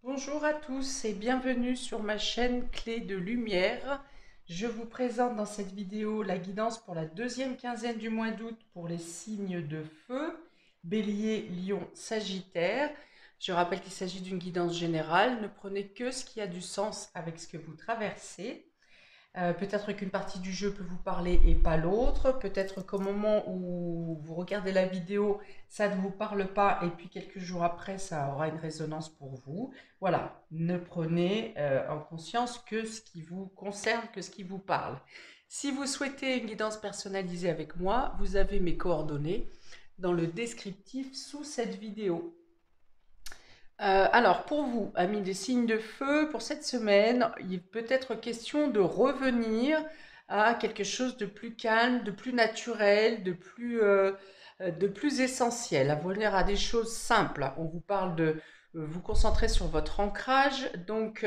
Bonjour à tous et bienvenue sur ma chaîne Clé de Lumière. Je vous présente dans cette vidéo la guidance pour la deuxième quinzaine du mois d'août pour les signes de feu, Bélier, Lion, Sagittaire. Je rappelle qu'il s'agit d'une guidance générale, ne prenez que ce qui a du sens avec ce que vous traversez. Peut-être qu'une partie du jeu peut vous parler et pas l'autre. Peut-être qu'au moment où vous regardez la vidéo, ça ne vous parle pas et puis quelques jours après, ça aura une résonance pour vous. Voilà, ne prenez en conscience que ce qui vous concerne, que ce qui vous parle. Si vous souhaitez une guidance personnalisée avec moi, vous avez mes coordonnées dans le descriptif sous cette vidéo. Alors, pour vous, amis des signes de feu, pour cette semaine, il peut être question de revenir à quelque chose de plus calme, de plus naturel, de plus essentiel, à revenir à des choses simples. On vous parle de vous concentrer sur votre ancrage. Donc,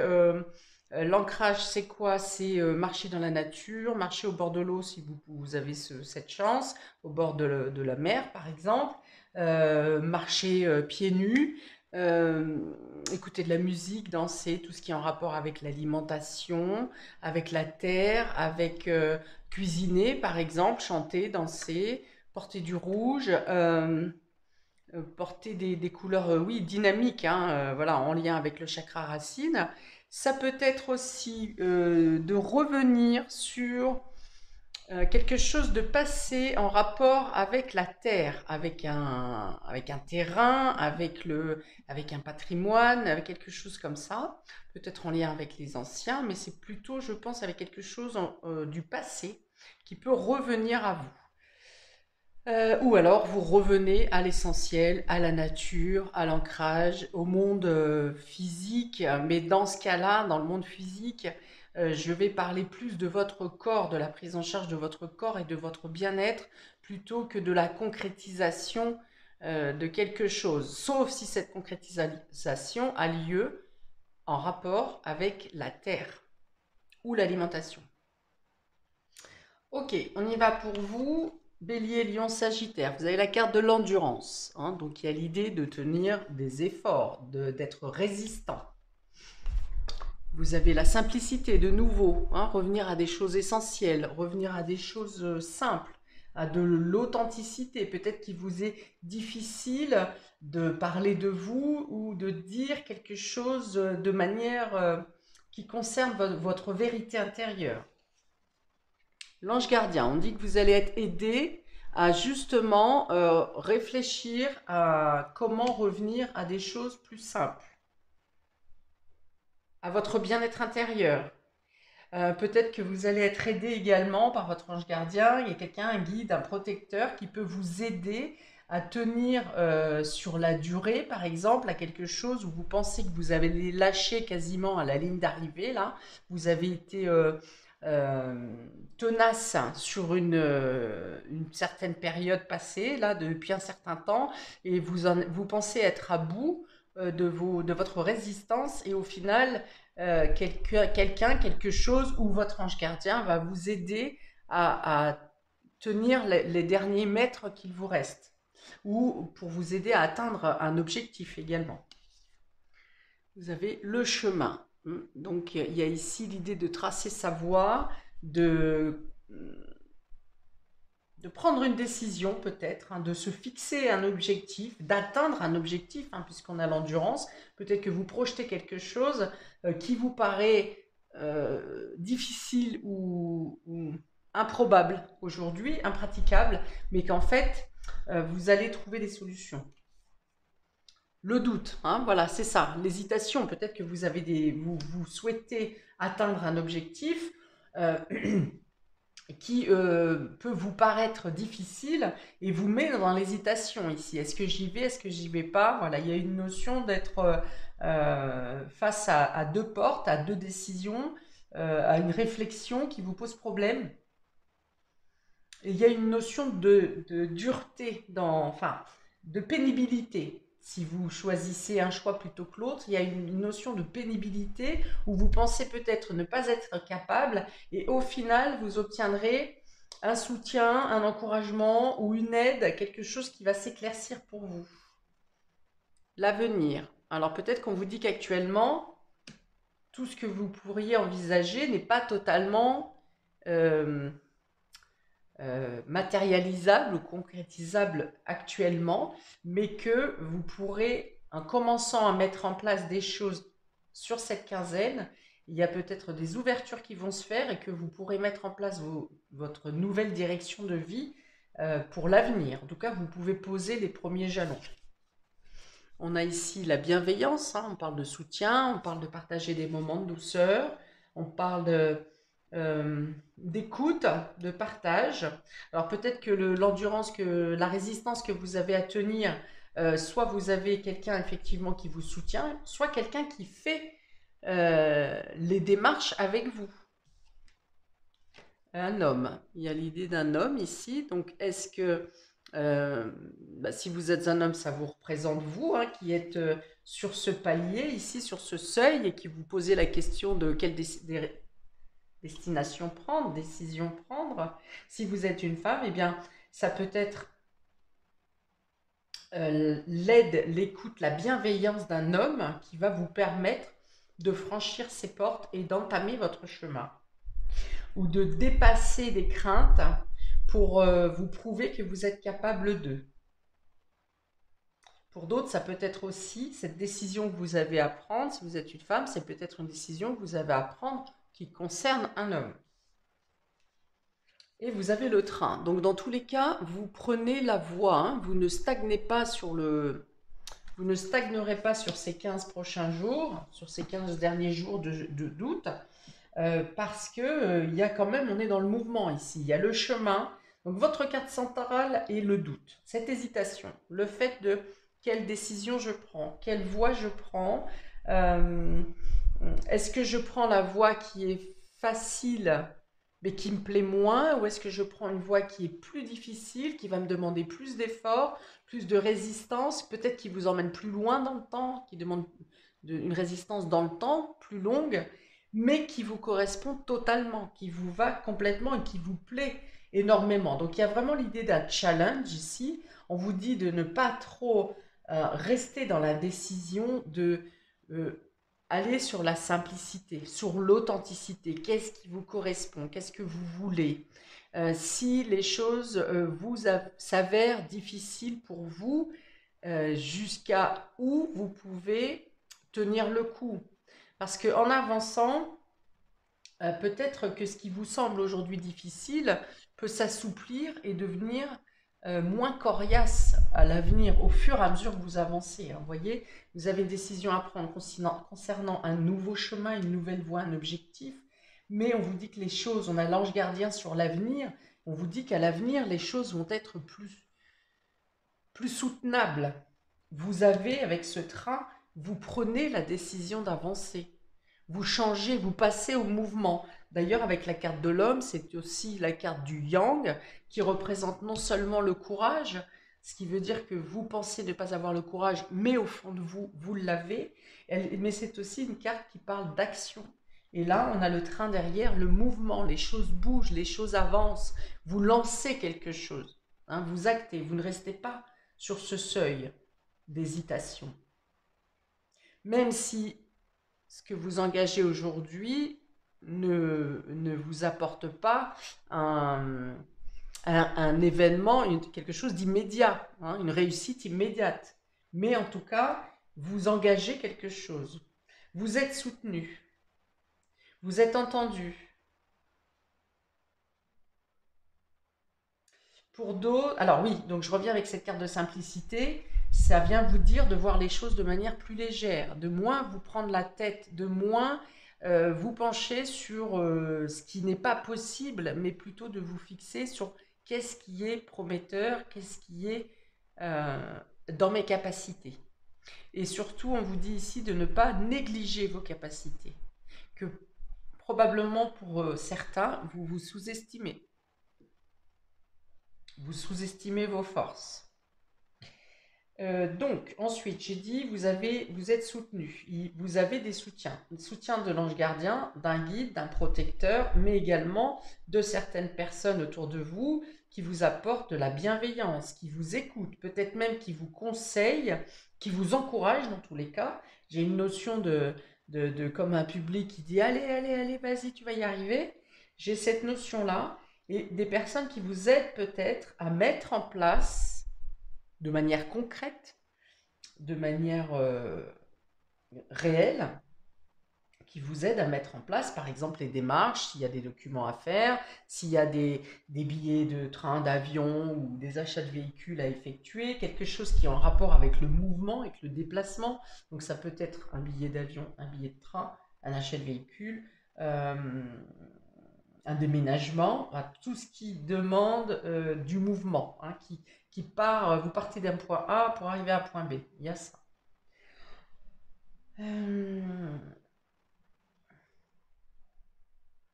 l'ancrage, c'est quoi? C'est marcher dans la nature, marcher au bord de l'eau si vous avez cette chance, au bord de la mer, par exemple, marcher pieds nus. Euh, Écouter de la musique, danser, tout ce qui est en rapport avec l'alimentation, avec la terre, avec cuisiner par exemple, chanter, danser, porter du rouge, porter des couleurs, oui, dynamiques, hein, voilà, en lien avec le chakra racine. Ça peut être aussi de revenir sur quelque chose de passé en rapport avec la terre, avec un terrain, avec un patrimoine, avec quelque chose comme ça, peut-être en lien avec les anciens, mais c'est plutôt, je pense, avec quelque chose du passé qui peut revenir à vous. Ou alors vous revenez à l'essentiel, à la nature, à l'ancrage, au monde physique. Mais dans ce cas-là, dans le monde physique, je vais parler plus de votre corps, de la prise en charge de votre corps et de votre bien-être, plutôt que de la concrétisation de quelque chose. Sauf si cette concrétisation a lieu en rapport avec la terre ou l'alimentation. Ok, on y va pour vous. Bélier, Lion, Sagittaire. Vous avez la carte de l'endurance, hein, donc il y a l'idée de tenir des efforts, d'être résistant. Vous avez la simplicité de nouveau, hein, revenir à des choses essentielles, revenir à des choses simples, à de l'authenticité. Peut-être qu'il vous est difficile de parler de vous ou de dire quelque chose de manière qui concerne votre vérité intérieure. L'ange gardien, on dit que vous allez être aidé à justement réfléchir à comment revenir à des choses plus simples, à votre bien-être intérieur. Peut-être que vous allez être aidé également par votre ange gardien. Il y a quelqu'un, un guide, un protecteur qui peut vous aider à tenir sur la durée, par exemple, à quelque chose où vous pensez que vous avez lâché quasiment à la ligne d'arrivée. Là, vous avez été euh, tenace sur une certaine période passée, là, depuis un certain temps, et vous pensez être à bout de votre résistance, et au final, quelqu'un, quelque chose, ou votre ange gardien va vous aider à tenir les derniers mètres qu'il vous reste, ou pour vous aider à atteindre un objectif également. Vous avez le chemin. Donc il y a ici l'idée de tracer sa voie, de prendre une décision peut-être, hein, de se fixer un objectif, d'atteindre un objectif, hein, puisqu'on a l'endurance. Peut-être que vous projetez quelque chose qui vous paraît difficile ou improbable aujourd'hui, impraticable, mais qu'en fait, vous allez trouver des solutions. Le doute, hein, voilà, c'est ça, l'hésitation. Peut-être que vous souhaitez atteindre un objectif. Euh, qui peut vous paraître difficile et vous met dans l'hésitation ici. Est-ce que j'y vais, est-ce que j'y vais pas? Voilà, il y a une notion d'être face à deux portes, à deux décisions, à une réflexion qui vous pose problème. Et il y a une notion de dureté, enfin, de pénibilité. Si vous choisissez un choix plutôt que l'autre, il y a une notion de pénibilité où vous pensez peut-être ne pas être capable et au final, vous obtiendrez un soutien, un encouragement ou une aide, quelque chose qui va s'éclaircir pour vous. L'avenir. Alors peut-être qu'on vous dit qu'actuellement, tout ce que vous pourriez envisager n'est pas totalement euh, matérialisable ou concrétisable actuellement, mais que vous pourrez, en commençant à mettre en place des choses sur cette quinzaine, il y a peut-être des ouvertures qui vont se faire et que vous pourrez mettre en place votre nouvelle direction de vie pour l'avenir. En tout cas, vous pouvez poser les premiers jalons. On a ici la bienveillance, hein, on parle de soutien, on parle de partager des moments de douceur, on parle d'écoute, de partage. Alors peut-être que l'endurance, que la résistance que vous avez à tenir, soit vous avez quelqu'un effectivement qui vous soutient, soit quelqu'un qui fait les démarches avec vous. Un homme. Il y a l'idée d'un homme ici. Donc est-ce que si vous êtes un homme, ça vous représente vous, hein, qui êtes sur ce palier ici, sur ce seuil, et qui vous posez la question de quelle destination prendre, décision prendre. Si vous êtes une femme, eh bien, ça peut être l'aide, l'écoute, la bienveillance d'un homme qui va vous permettre de franchir ces portes et d'entamer votre chemin, ou de dépasser des craintes pour vous prouver que vous êtes capable d'eux. Pour d'autres, ça peut être aussi cette décision que vous avez à prendre. Si vous êtes une femme, c'est peut-être une décision que vous avez à prendre qui concerne un homme. Et vous avez le train. Donc dans tous les cas, vous prenez la voie. Hein. Vous ne stagnez pas sur vous ne stagnerez pas sur ces 15 prochains jours, sur ces 15 derniers jours d'août, parce que il y a quand même, on est dans le mouvement ici. Il y a le chemin. Donc votre carte centrale est le doute, cette hésitation, le fait de quelle décision je prends, quelle voie je prends. Euh, Est-ce que je prends la voie qui est facile mais qui me plaît moins, ou est-ce que je prends une voie qui est plus difficile, qui va me demander plus d'efforts, plus de résistance, peut-être qui vous emmène plus loin dans le temps, qui demande une résistance dans le temps plus longue, mais qui vous correspond totalement, qui vous va complètement et qui vous plaît énormément. Donc il y a vraiment l'idée d'un challenge ici. On vous dit de ne pas trop rester dans la décision, de aller sur la simplicité, sur l'authenticité. Qu'est-ce qui vous correspond? Qu'est-ce que vous voulez? Si les choses vous s'avèrent difficiles pour vous, jusqu'à où vous pouvez tenir le coup. Parce qu'en avançant, peut-être que ce qui vous semble aujourd'hui difficile peut s'assouplir et devenir moins coriace à l'avenir, au fur et à mesure que vous avancez. Hein. Vous voyez, vous avez une décision à prendre concernant un nouveau chemin, une nouvelle voie, un objectif, mais on vous dit que les choses, on a l'ange gardien sur l'avenir, on vous dit qu'à l'avenir, les choses vont être plus soutenables. Vous avez, avec ce train, vous prenez la décision d'avancer. Vous changez, vous passez au mouvement. D'ailleurs, avec la carte de l'homme, c'est aussi la carte du yang qui représente non seulement le courage, ce qui veut dire que vous pensez ne pas avoir le courage, mais au fond de vous, vous l'avez. Mais c'est aussi une carte qui parle d'action. Et là, on a le train derrière, le mouvement, les choses bougent, les choses avancent. Vous lancez quelque chose, hein, vous actez, vous ne restez pas sur ce seuil d'hésitation. Même si ce que vous engagez aujourd'hui ne vous apporte pas un événement, quelque chose d'immédiat, hein, une réussite immédiate. Mais en tout cas, vous engagez quelque chose. Vous êtes soutenu. Vous êtes entendu. Pour d'autres, alors oui, donc je reviens avec cette carte de simplicité. Ça vient vous dire de voir les choses de manière plus légère, de moins vous prendre la tête, de moins vous pencher sur ce qui n'est pas possible, mais plutôt de vous fixer sur qu'est-ce qui est prometteur, qu'est-ce qui est dans mes capacités. Et surtout, on vous dit ici de ne pas négliger vos capacités, que probablement pour certains, vous vous sous-estimez. Vous sous-estimez vos forces. Donc, ensuite, j'ai dit, vous êtes soutenu, vous avez des soutiens. Le soutien de l'ange gardien, d'un guide, d'un protecteur, mais également de certaines personnes autour de vous qui vous apportent de la bienveillance, qui vous écoutent, peut-être même qui vous conseillent, qui vous encouragent dans tous les cas. J'ai une notion de comme un public qui dit, allez, allez, allez, vas-y, tu vas y arriver. J'ai cette notion-là et des personnes qui vous aident peut-être à mettre en place de manière concrète, de manière réelle, qui vous aide à mettre en place, par exemple, les démarches, s'il y a des documents à faire, s'il y a des billets de train, d'avion ou des achats de véhicules à effectuer, quelque chose qui est en rapport avec le mouvement, avec le déplacement. Donc ça peut être un billet d'avion, un billet de train, un achat de véhicule, euh, un déménagement, tout ce qui demande du mouvement, hein, qui part, vous partez d'un point A pour arriver à un point B. Il y a ça. Euh,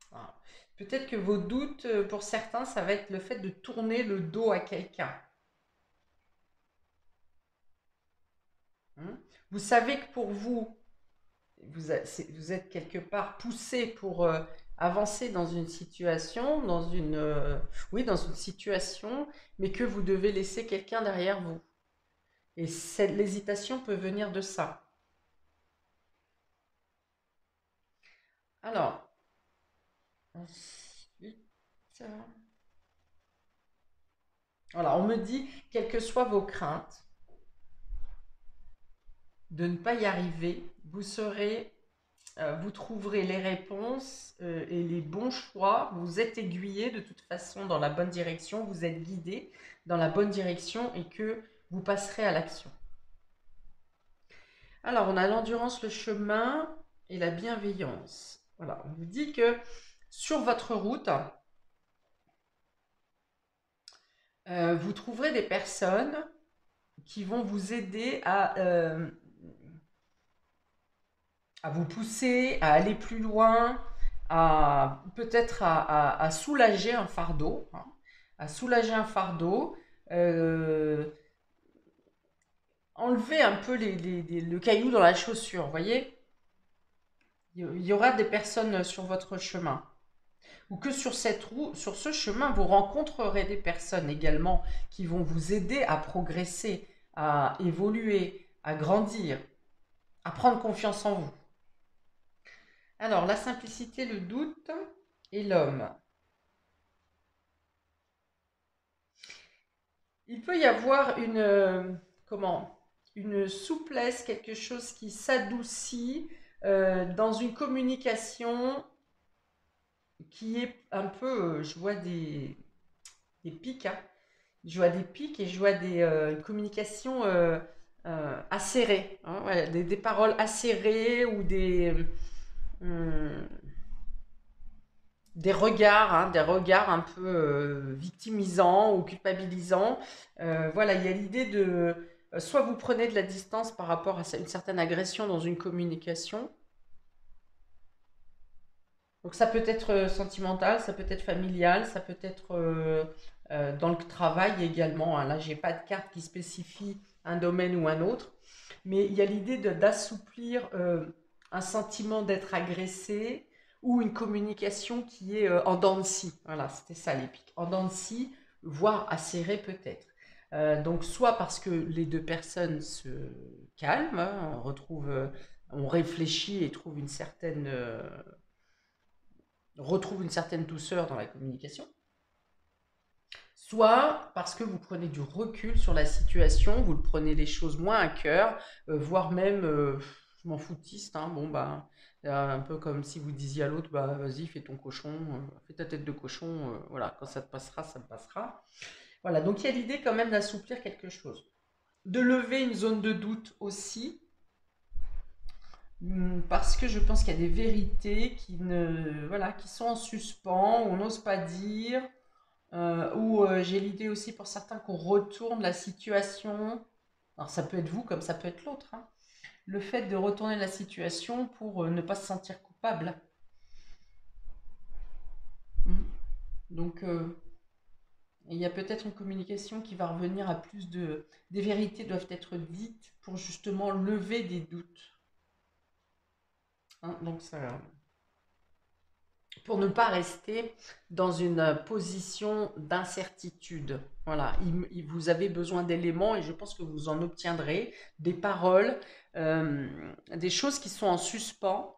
voilà. Peut-être que vos doutes, pour certains, ça va être le fait de tourner le dos à quelqu'un. Hein. Vous savez que pour vous, vous êtes quelque part poussé pour avancer dans une situation, oui, dans une situation, mais que vous devez laisser quelqu'un derrière vous. Et l'hésitation peut venir de ça. Alors, ensuite, voilà, on me dit, quelles que soient vos craintes de ne pas y arriver, vous trouverez les réponses et les bons choix. Vous êtes aiguillé de toute façon dans la bonne direction, vous êtes guidé dans la bonne direction et que vous passerez à l'action. Alors, on a l'endurance, le chemin et la bienveillance. Voilà, on vous dit que sur votre route, vous trouverez des personnes qui vont vous aider à vous pousser, à aller plus loin, à peut-être à soulager un fardeau, hein, à soulager un fardeau, euh, enlever un peu le caillou dans la chaussure, vous voyez. Il y aura des personnes sur votre chemin. Ou que sur cette route, sur ce chemin, vous rencontrerez des personnes également qui vont vous aider à progresser, à évoluer, à grandir, à prendre confiance en vous. Alors, la simplicité, le doute et l'homme. Il peut y avoir comment, une souplesse, quelque chose qui s'adoucit dans une communication qui est un peu, je vois des pics, hein. Je vois des pics et je vois une communication acérée, hein, ouais, des paroles acérées ou hum, des regards un peu victimisants ou culpabilisants. Voilà, il y a l'idée de soit vous prenez de la distance par rapport à une certaine agression dans une communication. Donc ça peut être sentimental, ça peut être familial, ça peut être dans le travail également, hein. Là, j'ai pas de carte qui spécifie un domaine ou un autre, mais il y a l'idée d'assouplir un sentiment d'être agressé ou une communication qui est en dents de scie. Voilà, c'était ça l'épique. En dents de scie, voire acérée peut-être. Donc soit parce que les deux personnes se calment, hein, on réfléchit et retrouve une certaine douceur dans la communication, soit parce que vous prenez du recul sur la situation, vous le prenez les choses moins à cœur, voire même, je m'en foutiste, hein, bon bah, un peu comme si vous disiez à l'autre, bah vas-y, fais ton cochon, fais ta tête de cochon, voilà, quand ça te passera, ça te passera. Voilà, donc il y a l'idée quand même d'assouplir quelque chose. De lever une zone de doute aussi, parce que je pense qu'il y a des vérités voilà, qui sont en suspens, on n'ose pas dire, ou j'ai l'idée aussi pour certains qu'on retourne la situation. Alors ça peut être vous comme ça peut être l'autre, hein. Le fait de retourner la situation pour ne pas se sentir coupable. Mhm. Donc Et il y a peut-être une communication qui va revenir à plus de... Des vérités doivent être dites pour justement lever des doutes. Hein, donc ça, pour ne pas rester dans une position d'incertitude. Voilà, vous avez besoin d'éléments et je pense que vous en obtiendrez, des paroles, des choses qui sont en suspens.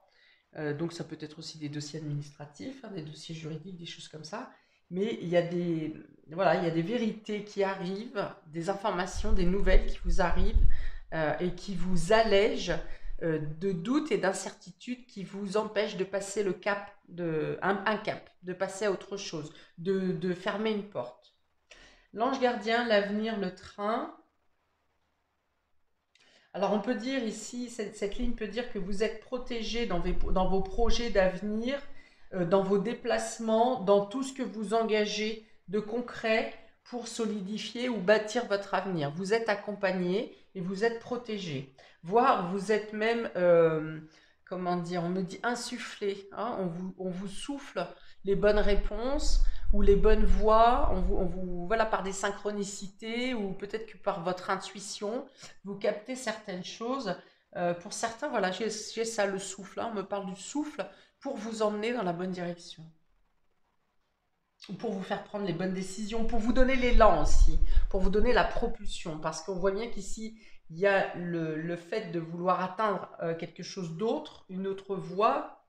Donc ça peut être aussi des dossiers administratifs, hein, des dossiers juridiques, des choses comme ça. Mais il y a des, voilà, il y a des vérités qui arrivent, des informations, des nouvelles qui vous arrivent et qui vous allègent de doutes et d'incertitudes qui vous empêchent de passer le cap, un cap, de passer à autre chose, de fermer une porte. L'ange gardien, l'avenir, le train. Alors on peut dire ici, cette ligne peut dire que vous êtes protégé dans vos projets d'avenir, dans vos déplacements, dans tout ce que vous engagez de concret pour solidifier ou bâtir votre avenir. Vous êtes accompagné et vous êtes protégé. Voire vous êtes même, comment dire, on me dit insufflé. Hein, on vous souffle les bonnes réponses ou les bonnes voies, voilà, par des synchronicités ou peut-être que par votre intuition, vous captez certaines choses. Pour certains, voilà, j'ai ça, le souffle. Hein, on me parle du souffle pour vous emmener dans la bonne direction. Ou pour vous faire prendre les bonnes décisions, pour vous donner l'élan aussi, pour vous donner la propulsion. Parce qu'on voit bien qu'ici, il y a le fait de vouloir atteindre quelque chose d'autre, une autre voie,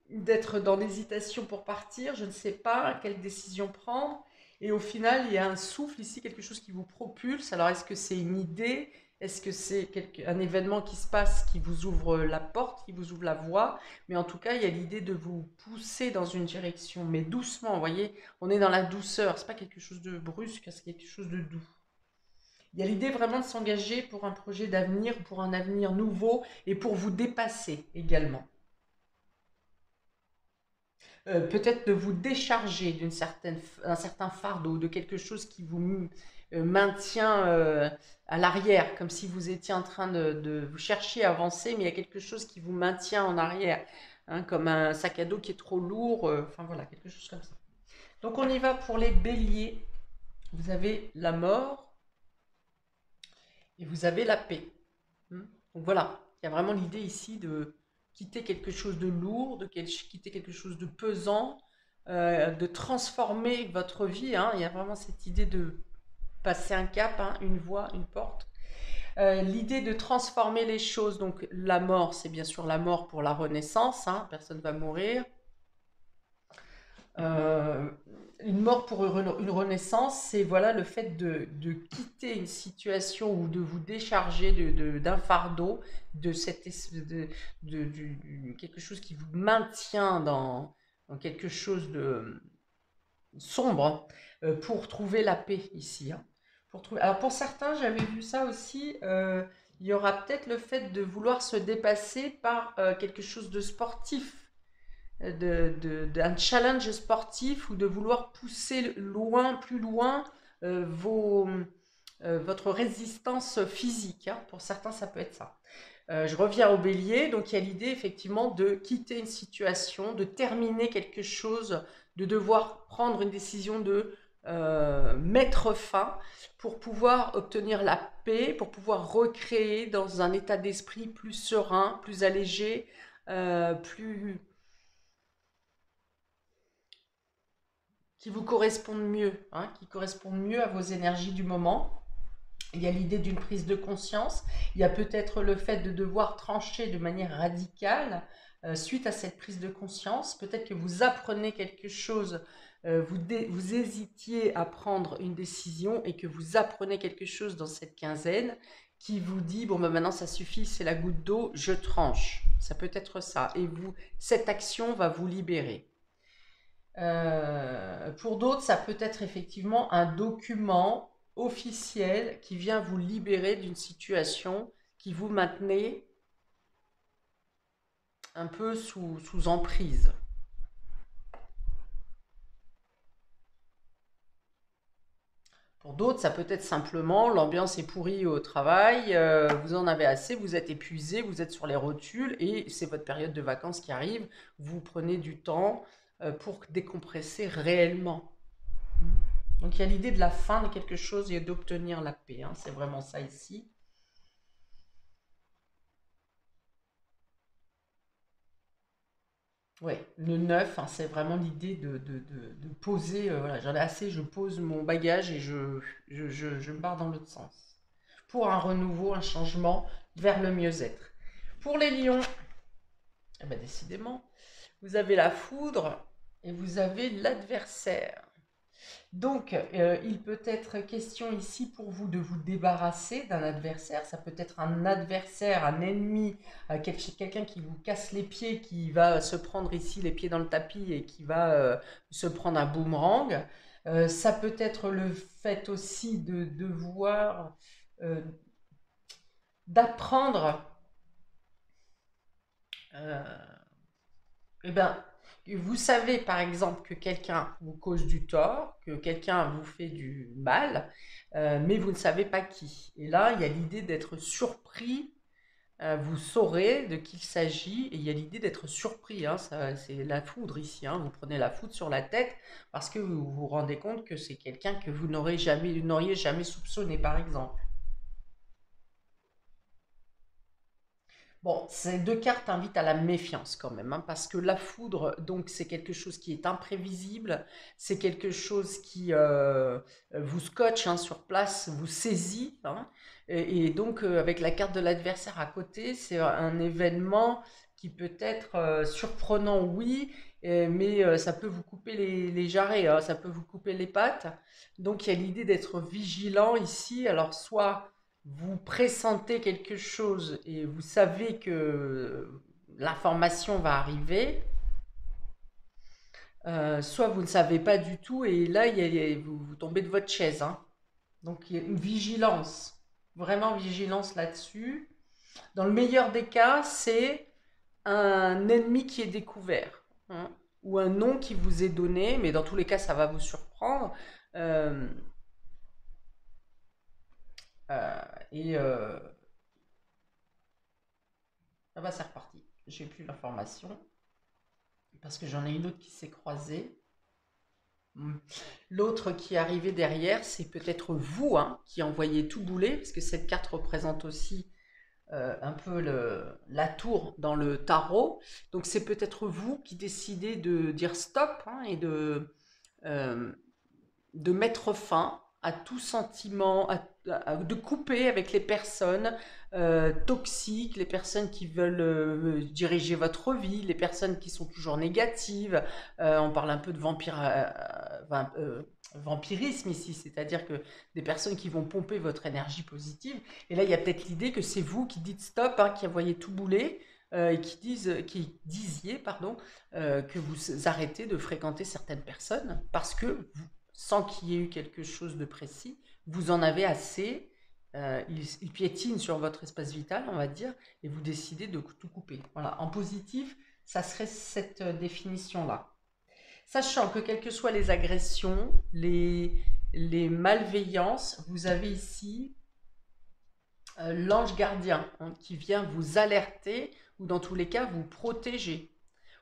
d'être dans l'hésitation pour partir, je ne sais pas quelle décision prendre. Et au final, il y a un souffle ici, quelque chose qui vous propulse. Alors, est-ce que c'est une idée? Est-ce que c'est un événement qui se passe, qui vous ouvre la porte, qui vous ouvre la voie? Mais en tout cas, il y a l'idée de vous pousser dans une direction, mais doucement, vous voyez, on est dans la douceur. C'est pas quelque chose de brusque, c'est quelque chose de doux. Il y a l'idée vraiment de s'engager pour un projet d'avenir, pour un avenir nouveau et pour vous dépasser également. Peut-être de vous décharger d'un certain fardeau, de quelque chose qui vous maintient à l'arrière, comme si vous étiez en train de vous chercher à avancer, mais il y a quelque chose qui vous maintient en arrière, hein, comme un sac à dos qui est trop lourd, enfin voilà, quelque chose comme ça. Donc on y va pour les béliers. Vous avez la mort et vous avez la paix. Donc voilà, il y a vraiment l'idée ici de quitter quelque chose de lourd, de quitter quelque chose de pesant, de transformer votre vie. Hein. Il y a vraiment cette idée de passer un cap, hein, une voie, une porte. L'idée de transformer les choses, donc la mort, c'est bien sûr la mort pour la renaissance, hein, personne ne va mourir. Une mort pour une renaissance, c'est voilà le fait de quitter une situation ou de vous décharger d'un fardeau, de quelque chose qui vous maintient dans quelque chose de sombre, pour trouver la paix ici. Hein. Alors pour certains, j'avais vu ça aussi. Il y aura peut-être le fait de vouloir se dépasser par quelque chose de sportif d'un challenge sportif ou de vouloir pousser loin, plus loin votre résistance physique. Hein. Pour certains, ça peut être ça. Je reviens au bélier, donc il y a l'idée effectivement de quitter une situation, de terminer quelque chose, de devoir prendre une décision de mettre fin pour pouvoir obtenir la paix, pour pouvoir recréer dans un état d'esprit plus serein, plus allégé, plus qui vous correspondent mieux, hein, qui correspondent mieux à vos énergies du moment. Il y a l'idée d'une prise de conscience, il y a peut-être le fait de devoir trancher de manière radicale suite à cette prise de conscience. Peut-être que vous apprenez quelque chose, vous hésitiez à prendre une décision et que vous apprenez quelque chose dans cette quinzaine qui vous dit, bon ben maintenant ça suffit, c'est la goutte d'eau, je tranche. Ça peut être ça. Et cette action va vous libérer. Pour d'autres, ça peut être effectivement un document officiel qui vient vous libérer d'une situation qui vous maintenait un peu sous emprise. Pour d'autres, ça peut être simplement l'ambiance est pourrie au travail, vous en avez assez, vous êtes épuisé, vous êtes sur les rotules et c'est votre période de vacances qui arrive. Vous prenez du temps pour décompresser réellement. Donc il y a l'idée de la fin de quelque chose et d'obtenir la paix, hein. C'est vraiment ça ici. Oui, le neuf, hein, c'est vraiment l'idée de poser, voilà, j'en ai assez, je pose mon bagage et je me barre dans l'autre sens. Pour un renouveau, un changement vers le mieux-être. Pour les lions, eh ben, décidément, vous avez la foudre et vous avez l'adversaire. Donc, il peut être question ici pour vous de vous débarrasser d'un adversaire. Ça peut être un adversaire, un ennemi, quelqu'un qui vous casse les pieds, qui va se prendre ici les pieds dans le tapis et qui va se prendre un boomerang. Ça peut être le fait aussi de devoir, euh, d'apprendre, euh, eh ben, vous savez par exemple que quelqu'un vous cause du tort, que quelqu'un vous fait du mal, mais vous ne savez pas qui. Et là, il y a l'idée d'être surpris. Vous saurez de qui il s'agit et il y a l'idée d'être surpris, hein, c'est la foudre ici, hein, vous prenez la foudre sur la tête parce que vous vous rendez compte que c'est quelqu'un que vous n'auriez jamais soupçonné par exemple. Bon, ces deux cartes invitent à la méfiance quand même, hein, parce que la foudre, donc, c'est quelque chose qui est imprévisible, c'est quelque chose qui vous scotche, hein, sur place, vous saisit, hein, et donc avec la carte de l'adversaire à côté, c'est un événement qui peut être surprenant, oui, mais ça peut vous couper les jarrets, hein, ça peut vous couper les pattes. Donc il y a l'idée d'être vigilant ici, alors soit vous pressentez quelque chose et vous savez que l'information va arriver, soit vous ne savez pas du tout et là vous tombez de votre chaise, hein. Donc il y a une vigilance, vraiment vigilance là-dessus. Dans le meilleur des cas, c'est un ennemi qui est découvert, hein, ou un nom qui vous est donné, mais dans tous les cas, ça va vous surprendre. Euh, euh, et ah bah c'est reparti. J'ai plus l'information. Parce que j'en ai une autre qui s'est croisée. Hmm. L'autre qui est arrivé derrière, c'est peut-être vous, hein, qui envoyez tout bouler, parce que cette carte représente aussi un peu la tour dans le tarot. Donc c'est peut-être vous qui décidez de dire stop, hein, et euh, de mettre fin à tout sentiment, de couper avec les personnes toxiques, les personnes qui veulent diriger votre vie, les personnes qui sont toujours négatives. On parle un peu de vampirisme ici, c'est-à-dire que des personnes qui vont pomper votre énergie positive. Et là, il y a peut-être l'idée que c'est vous qui dites stop, hein, qui envoyez tout bouler. Et qui disiez, pardon, que vous arrêtez de fréquenter certaines personnes parce que sans qu'il y ait eu quelque chose de précis, vous en avez assez, il piétine sur votre espace vital, on va dire, et vous décidez de tout couper. Voilà, en positif, ça serait cette définition-là. Sachant que quelles que soient les agressions, les malveillances, vous avez ici l'ange gardien, hein, qui vient vous alerter ou dans tous les cas vous protéger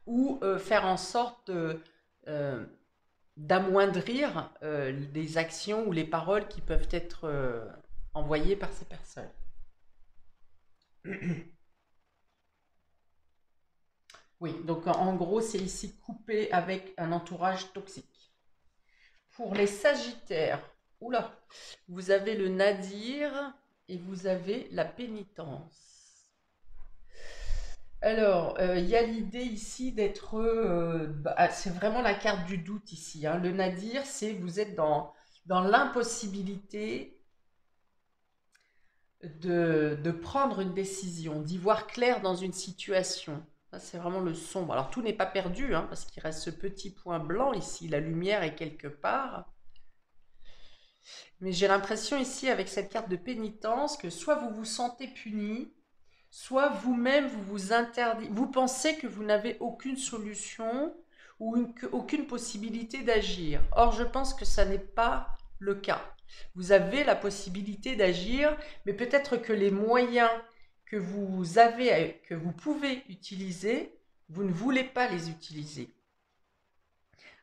ou faire en sorte euh, d'amoindrir les actions ou les paroles qui peuvent être envoyées par ces personnes. Oui, donc en gros, c'est ici coupé avec un entourage toxique. Pour les Sagittaires, oula, vous avez le nadir et vous avez la pénitence. Alors, il y a l'idée ici d'être... c'est vraiment la carte du doute ici, hein. Le nadir, c'est vous êtes dans l'impossibilité de prendre une décision, d'y voir clair dans une situation. C'est vraiment le sombre. Alors tout n'est pas perdu, hein, parce qu'il reste ce petit point blanc ici, la lumière est quelque part. Mais j'ai l'impression ici, avec cette carte de pénitence, que soit vous vous sentez puni, soit vous-même vous vous interdisez, vous pensez que vous n'avez aucune solution ou aucune possibilité d'agir. Or, je pense que ça n'est pas le cas. Vous avez la possibilité d'agir, mais peut-être que les moyens que vous avez, que vous pouvez utiliser, vous ne voulez pas les utiliser.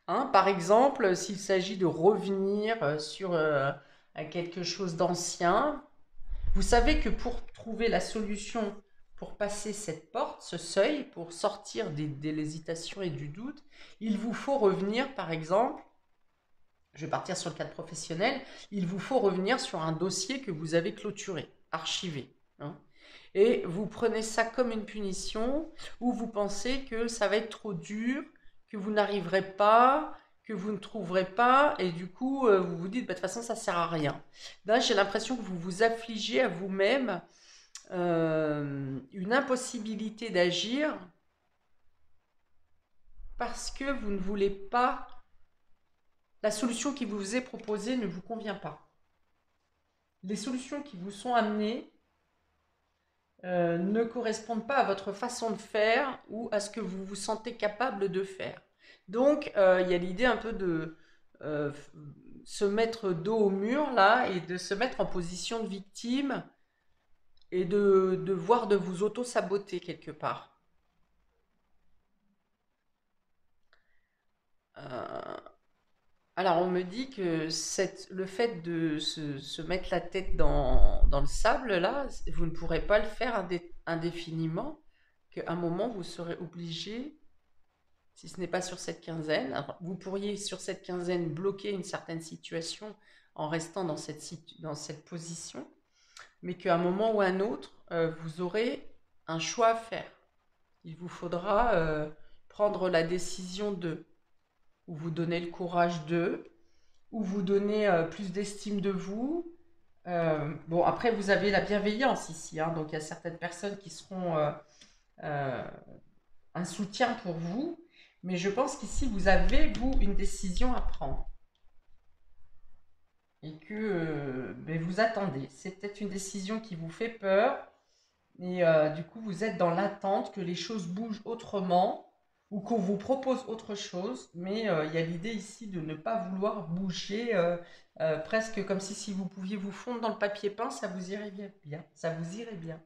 Hein, par exemple, s'il s'agit de revenir sur quelque chose d'ancien, vous savez que pour trouver la solution pour passer cette porte, ce seuil, pour sortir de l'hésitation et du doute, il vous faut revenir, par exemple, je vais partir sur le cadre professionnel, il vous faut revenir sur un dossier que vous avez clôturé, archivé. Hein. Et vous prenez ça comme une punition, ou vous pensez que ça va être trop dur, que vous n'arriverez pas, que vous ne trouverez pas, et du coup, vous vous dites, bah, de toute façon, ça sert à rien. Là, j'ai l'impression que vous vous affligez à vous-même une impossibilité d'agir parce que vous ne voulez pas, la solution qui vous est proposée ne vous convient pas. Les solutions qui vous sont amenées ne correspondent pas à votre façon de faire ou à ce que vous vous sentez capable de faire. Donc, il y a l'idée un peu de euh, se mettre dos au mur là et de se mettre en position de victime et de voir de vous auto-saboter quelque part. Euh, alors, on me dit que le fait de se mettre la tête dans le sable, là, vous ne pourrez pas le faire indéfiniment, qu'à un moment, vous serez obligé, si ce n'est pas sur cette quinzaine, alors, vous pourriez sur cette quinzaine bloquer une certaine situation en restant dans cette position, mais qu'à un moment ou un autre, vous aurez un choix à faire. Il vous faudra prendre la décision de, ou vous donner le courage de, ou vous donner plus d'estime de vous. Bon, après, vous avez la bienveillance ici, hein, donc il y a certaines personnes qui seront euh, un soutien pour vous, mais je pense qu'ici, vous avez, vous, une décision à prendre. Et que ben, vous attendez. C'est peut-être une décision qui vous fait peur, et du coup, vous êtes dans l'attente que les choses bougent autrement ou qu'on vous propose autre chose. Mais il y a l'idée ici de ne pas vouloir bouger, presque comme si vous pouviez vous fondre dans le papier peint, ça vous irait bien, bien. Ça vous irait bien.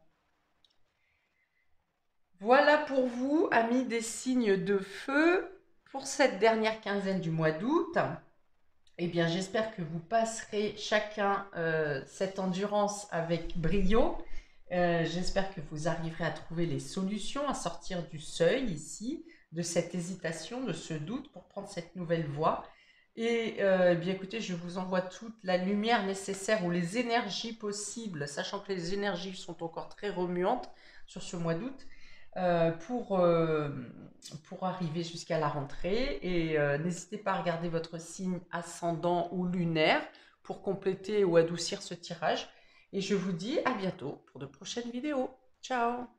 Voilà pour vous, amis des signes de feu, pour cette dernière quinzaine du mois d'août. Eh bien, j'espère que vous passerez chacun cette endurance avec brio. J'espère que vous arriverez à trouver les solutions, à sortir du seuil ici, de cette hésitation, de ce doute pour prendre cette nouvelle voie. Et eh bien écoutez, je vous envoie toute la lumière nécessaire ou les énergies possibles, sachant que les énergies sont encore très remuantes sur ce mois d'août, euh, pour, euh, pour arriver jusqu'à la rentrée. Et n'hésitez pas à regarder votre signe ascendant ou lunaire pour compléter ou adoucir ce tirage. Et je vous dis à bientôt pour de prochaines vidéos. Ciao!